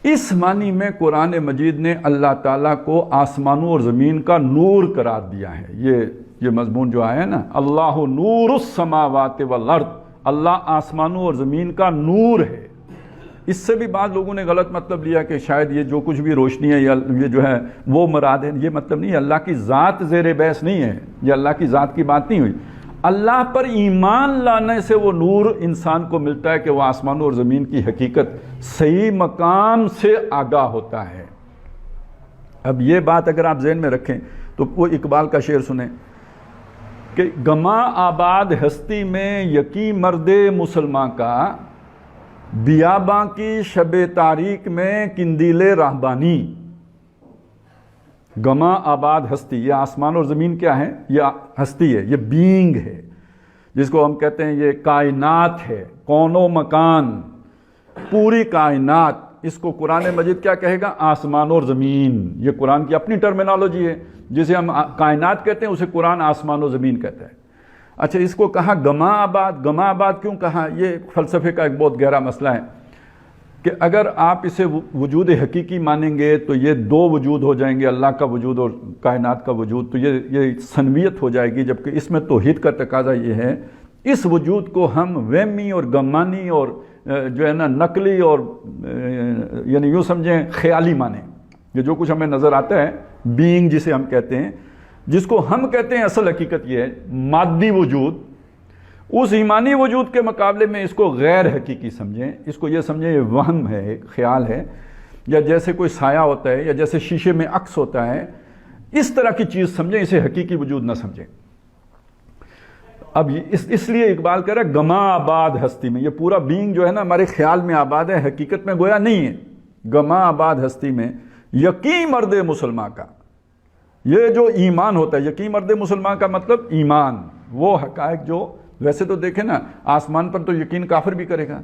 اس معنی میں قرآن مجید نے اللہ تعالیٰ کو آسمانوں اور زمین کا نور قرار دیا ہے۔ یہ مضمون جو آیا ہے نا، اللہ نور السماوات والارض، اللہ آسمانوں اور زمین کا نور ہے۔ اس سے بھی بعض لوگوں نے غلط مطلب لیا کہ شاید یہ جو کچھ بھی روشنی ہے یہ جو ہے وہ مراد ہے۔ یہ مطلب نہیں ہے، اللہ کی ذات زیر بحث نہیں ہے، یہ اللہ کی ذات کی بات نہیں ہوئی۔ اللہ پر ایمان لانے سے وہ نور انسان کو ملتا ہے کہ وہ آسمانوں اور زمین کی حقیقت صحیح مقام سے آگاہ ہوتا ہے۔ اب یہ بات اگر آپ ذہن میں رکھیں تو وہ اقبال کا شعر سنیں کہ گما آباد ہستی میں یقین مرد مسلمان کا، بیاباں کی شب تاریک میں قندیل راہبانی۔ گما آباد ہستی، یہ آسمان اور زمین کیا ہے؟ یہ ہستی ہے، یہ بینگ ہے، جس کو ہم کہتے ہیں یہ کائنات ہے، کون و مکان، پوری کائنات۔ اس کو قرآن مجید کیا کہے گا؟ آسمان اور زمین۔ یہ قرآن کی اپنی ٹرمینالوجی ہے، جسے ہم کائنات کہتے ہیں اسے قرآن آسمان و زمین کہتا ہے۔ اچھا، اس کو کہا گما آباد۔ گما آباد کیوں کہا؟ یہ فلسفے کا ایک بہت گہرا مسئلہ ہے کہ اگر آپ اسے وجود حقیقی مانیں گے تو یہ دو وجود ہو جائیں گے، اللہ کا وجود اور کائنات کا وجود، تو یہ سنویت ہو جائے گی، جبکہ اس میں توحید کا تقاضا یہ ہے اس وجود کو ہم وہمی اور گمانی اور جو ہے نا نقلی اور یعنی یوں سمجھیں خیالی مانیں۔ یہ جو کچھ ہمیں نظر آتا ہے بینگ جسے ہم کہتے ہیں، جس کو ہم کہتے ہیں اصل حقیقت یہ ہے مادی وجود، اس ایمانی وجود کے مقابلے میں اس کو غیر حقیقی سمجھیں، اس کو یہ سمجھیں یہ وہم ہے، ایک خیال ہے، یا جیسے کوئی سایہ ہوتا ہے یا جیسے شیشے میں عکس ہوتا ہے، اس طرح کی چیز سمجھیں، اسے حقیقی وجود نہ سمجھیں۔ اب اس لیے اقبال کہہ رہا ہے گما آباد ہستی میں، یہ پورا بینگ جو ہے نا ہمارے خیال میں آباد ہے، حقیقت میں گویا نہیں ہے۔ گما آباد ہستی میں یقین مرد مسلمان کا، یہ جو ایمان ہوتا ہے، یقین مرد مسلمان کا مطلب ایمان، وہ حقائق جو ویسے تو دیکھیں نا آسمان پر تو یقین کافر بھی کرے گا،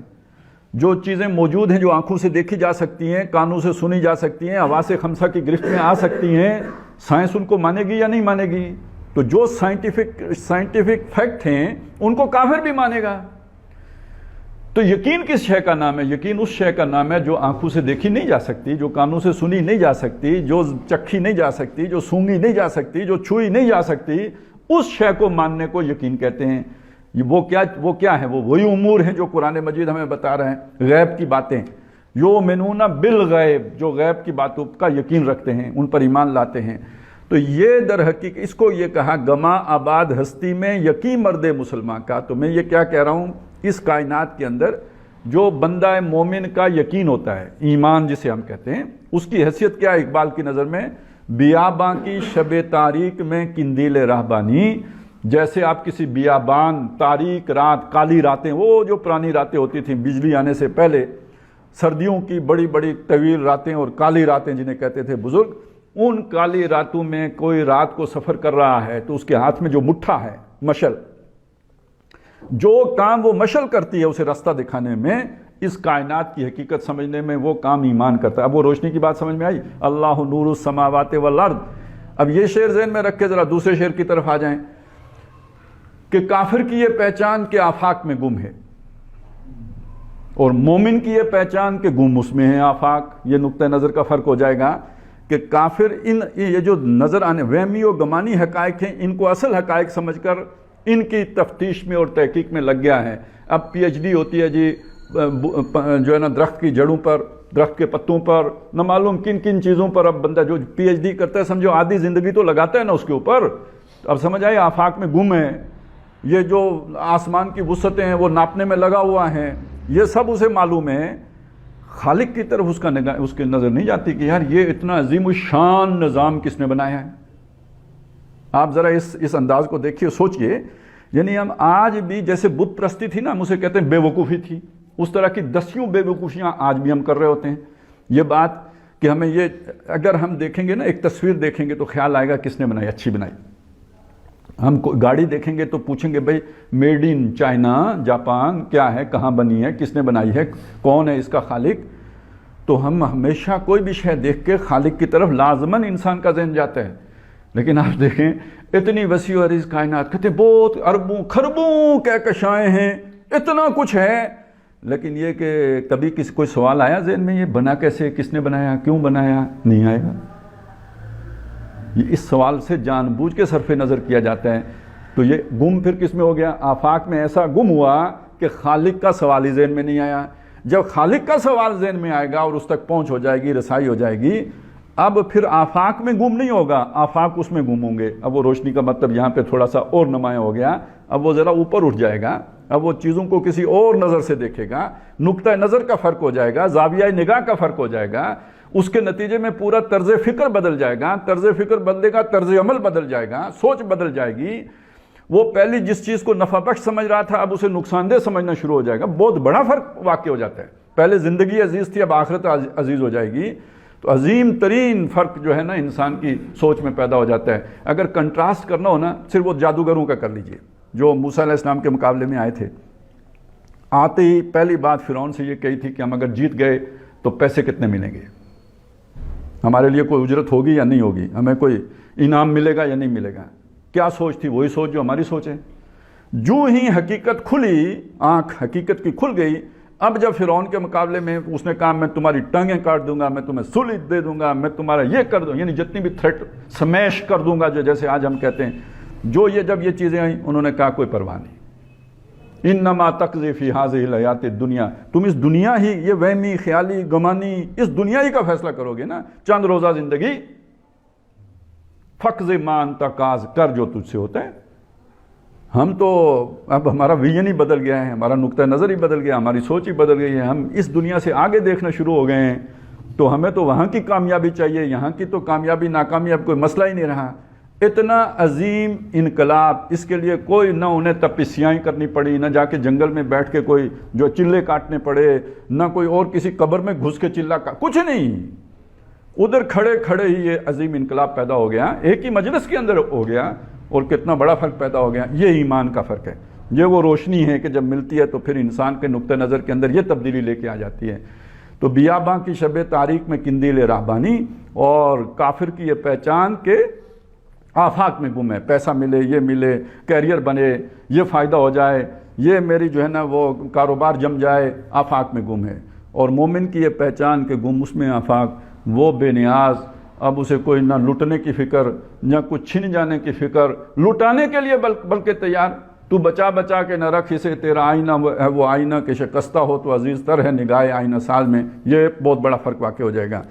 جو چیزیں موجود ہیں جو آنکھوں سے دیکھی جا سکتی ہیں، کانوں سے سنی جا سکتی ہیں، حواس خمسہ کی گرفت میں آ سکتی ہیں، سائنس ان کو مانے گی یا نہیں مانے گی؟ تو جو سائنٹیفک فیکٹ ہیں ان کو کافر بھی مانے گا۔ تو یقین کس شے کا نام ہے؟ یقین اس شے کا نام ہے جو آنکھوں سے دیکھی نہیں جا سکتی، جو کانوں سے سنی نہیں جا سکتی، جو چکھی نہیں جا سکتی، جو سونگی نہیں جا سکتی، جو چھوئی نہیں جا سکتی، اس شے کو ماننے کو یقین کہتے ہیں۔ وہ کیا ہے؟ وہ وہی امور ہیں جو قرآن مجید ہمیں بتا رہے ہیں، غیب کی باتیں، یؤمنون بالغیب، جو غیب کی باتوں کا یقین رکھتے ہیں، ان پر ایمان لاتے ہیں۔ تو یہ در حقیقت اس کو یہ کہا گما آباد ہستی میں یقین مرد مسلمان کا۔ تو میں یہ کیا کہہ رہا ہوں، اس کائنات کے اندر جو بندہ مومن کا یقین ہوتا ہے، ایمان جسے ہم کہتے ہیں، اس کی حیثیت کیا ہے اقبال کی نظر میں؟ بیاباں کی شب تاریک میں قندیل راہبانی۔ جیسے آپ کسی بیابان، تاریک رات، کالی راتیں، وہ جو پرانی راتیں ہوتی تھیں بجلی آنے سے پہلے، سردیوں کی بڑی بڑی طویل راتیں اور کالی راتیں جنہیں کہتے تھے بزرگ، ان کالی راتوں میں کوئی رات کو سفر کر رہا ہے تو اس کے ہاتھ میں جو مٹھا ہے، مشل، جو کام وہ مشل کرتی ہے اسے راستہ دکھانے میں، اس کائنات کی حقیقت سمجھنے میں وہ کام ایمان کرتا ہے۔ اب وہ روشنی کی بات سمجھ میں آئی؟ اللہ نور السماوات والارض۔ اب یہ شعر ذہن میں رکھ کے ذرا دوسرے شعر کی طرف آ جائیں کہ کافر کی یہ پہچان کہ آفاق میں گم ہے، اور مومن کی یہ پہچان کہ گم اس میں ہے آفاق۔ یہ نقطہ نظر کا فرق ہو جائے گا کہ کافر یہ جو نظر آنے وہمی و گمانی حقائق ہیں، ان کو اصل حقائق سمجھ کر ان کی تفتیش میں اور تحقیق میں لگ گیا ہے۔ اب پی ایچ ڈی ہوتی ہے جی جو ہے نا درخت کی جڑوں پر، درخت کے پتوں پر، نہ معلوم کن کن چیزوں پر۔ اب بندہ جو پی ایچ ڈی کرتا ہے سمجھو آدھی زندگی تو لگاتا ہے نا اس کے اوپر۔ اب سمجھ آئی آفاق میں گم ہے، یہ جو آسمان کی وسعتیں ہیں وہ ناپنے میں لگا ہوا ہے، یہ سب اسے معلوم ہے۔ خالق کی طرف اس کی نظر نہیں جاتی کہ یار یہ اتنا عظیم الشان نظام کس نے بنایا ہے۔ آپ ذرا اس انداز کو دیکھیے، سوچئے، یعنی ہم آج بھی جیسے بت پرستی تھی نا، ہم اسے کہتے ہیں بے وقوفی تھی، اس طرح کی دسیوں بے وقوفیاں آج بھی ہم کر رہے ہوتے ہیں۔ یہ بات کہ ہمیں یہ اگر ہم دیکھیں گے نا، ایک تصویر دیکھیں گے تو خیال آئے گا کس نے بنائی، اچھی بنائی۔ ہم گاڑی دیکھیں گے تو پوچھیں گے بھئی میڈ ان چائنا، جاپان، کیا ہے، کہاں بنی ہے، کس نے بنائی ہے، کون ہے اس کا خالق؟ تو ہم ہمیشہ کوئی بھی شے دیکھ کے خالق کی طرف لازماً انسان کا ذہن جاتا ہے۔ لیکن آپ دیکھیں اتنی وسیع و عریض کائنات، کہتے ہیں بہت اربوں خربوں کہکشائیں ہیں، اتنا کچھ ہے لیکن یہ کہ کبھی کوئی سوال آیا ذہن میں یہ بنا کیسے, کس نے بنایا, کیوں بنایا؟ نہیں آئے گا. یہ اس سوال سے جان بوجھ کے صرف نظر کیا جاتا ہے. تو یہ گم پھر کس میں ہو گیا؟ آفاق میں ایسا گم ہوا کہ خالق کا سوال ہی ذہن میں نہیں آیا. جب خالق کا سوال ذہن میں آئے گا اور اس تک پہنچ ہو جائے گی, رسائی ہو جائے گی, اب پھر آفاق میں گم نہیں ہوگا, آفاق اس میں گم ہوں گے. اب وہ روشنی کا مطلب یہاں پہ تھوڑا سا اور نمایاں ہو گیا. اب وہ ذرا اوپر اٹھ جائے گا, اب وہ چیزوں کو کسی اور نظر سے دیکھے گا, نقطہ نظر کا فرق ہو جائے گا, زاویہ نگاہ کا فرق ہو جائے گا. اس کے نتیجے میں پورا طرز فکر بدل جائے گا. طرز فکر بدلے گا, طرز عمل بدل جائے گا, سوچ بدل جائے گی. وہ پہلی جس چیز کو نفع بخش سمجھ رہا تھا اب اسے نقصان دہ سمجھنا شروع ہو جائے گا. بہت بڑا فرق واقع ہو جاتا ہے. پہلے زندگی عزیز تھی, اب آخرت عزیز ہو جائے گی. تو عظیم ترین فرق جو ہے نا انسان کی سوچ میں پیدا ہو جاتا ہے. اگر کنٹراسٹ کرنا ہو نا, صرف وہ جادوگروں کا کر لیجئے جو موسیٰ علیہ السلام کے مقابلے میں آئے تھے. آتے ہی پہلی بات فرعون سے یہ کہی تھی کہ ہم اگر جیت گئے تو پیسے کتنے ملیں گے, ہمارے لیے کوئی اجرت ہوگی یا نہیں ہوگی, ہمیں کوئی انعام ملے گا یا نہیں ملے گا. کیا سوچ تھی؟ وہی سوچ جو ہماری سوچ ہے. جو ہی حقیقت کھلی, آنکھ حقیقت کی کھل گئی, اب جب فرعون کے مقابلے میں اس نے کہا میں تمہاری ٹانگیں کاٹ دوں گا, میں تمہیں سولی دے دوں گا, میں تمہارا یہ کر دوں, یعنی جتنی بھی تھریٹ سمیش کر دوں گا, جو جیسے آج ہم کہتے ہیں, جب یہ چیزیں آئیں انہوں نے کہا کوئی پرواہ نہیں. انما تقضی فی ہذہ الحیات الدنیا, تم اس دنیا ہی, یہ وہمی خیالی گمانی, اس دنیا ہی کا فیصلہ کرو گے نا, چند روزہ زندگی, فقض ما انت قاض, کر جو تجھ سے ہوتا ہے. ہم تو اب ہمارا ویژن ہی بدل گیا ہے, ہمارا نقطہ نظر ہی بدل گیا, ہماری سوچ ہی بدل گئی ہے, ہم اس دنیا سے آگے دیکھنا شروع ہو گئے ہیں. تو ہمیں تو وہاں کی کامیابی چاہیے, یہاں کی تو کامیابی ناکامیاب کوئی مسئلہ ہی نہیں رہا. اتنا عظیم انقلاب, اس کے لیے کوئی نہ انہیں تپسیاں کرنی پڑی, نہ جا کے جنگل میں بیٹھ کے کوئی جو چلے کاٹنے پڑے, نہ کوئی اور کسی قبر میں گھس کے چلا کچھ نہیں. ادھر کھڑے کھڑے ہی یہ عظیم انقلاب پیدا ہو گیا, ایک ہی مجلس کے اندر ہو گیا, اور کتنا بڑا فرق پیدا ہو گیا. یہ ایمان کا فرق ہے, یہ وہ روشنی ہے کہ جب ملتی ہے تو پھر انسان کے نقطہ نظر کے اندر یہ تبدیلی لے کے آ جاتی ہے. تو بیاباں کی شب تاریک میں قندیل راہبانی, اور کافر کی یہ پہچان کہ آفاق میں گم ہے, پیسہ ملے, یہ ملے, کیریئر بنے, یہ فائدہ ہو جائے, یہ میری جو ہے نا وہ کاروبار جم جائے, آفاق میں گم ہے. اور مومن کی یہ پہچان کہ گم اس میں آفاق, وہ بے نیاز, اب اسے کوئی نہ لٹنے کی فکر, نہ کچھ چھن جانے کی فکر, لٹانے کے لیے بلکہ تیار. تو بچا بچا کے نہ رکھ اسے, تیرا آئینہ ہے وہ آئینہ کہ شکستہ ہو تو عزیز تر ہے نگاہ آئینہ ساز میں. یہ بہت بڑا فرق واقع ہو جائے گا.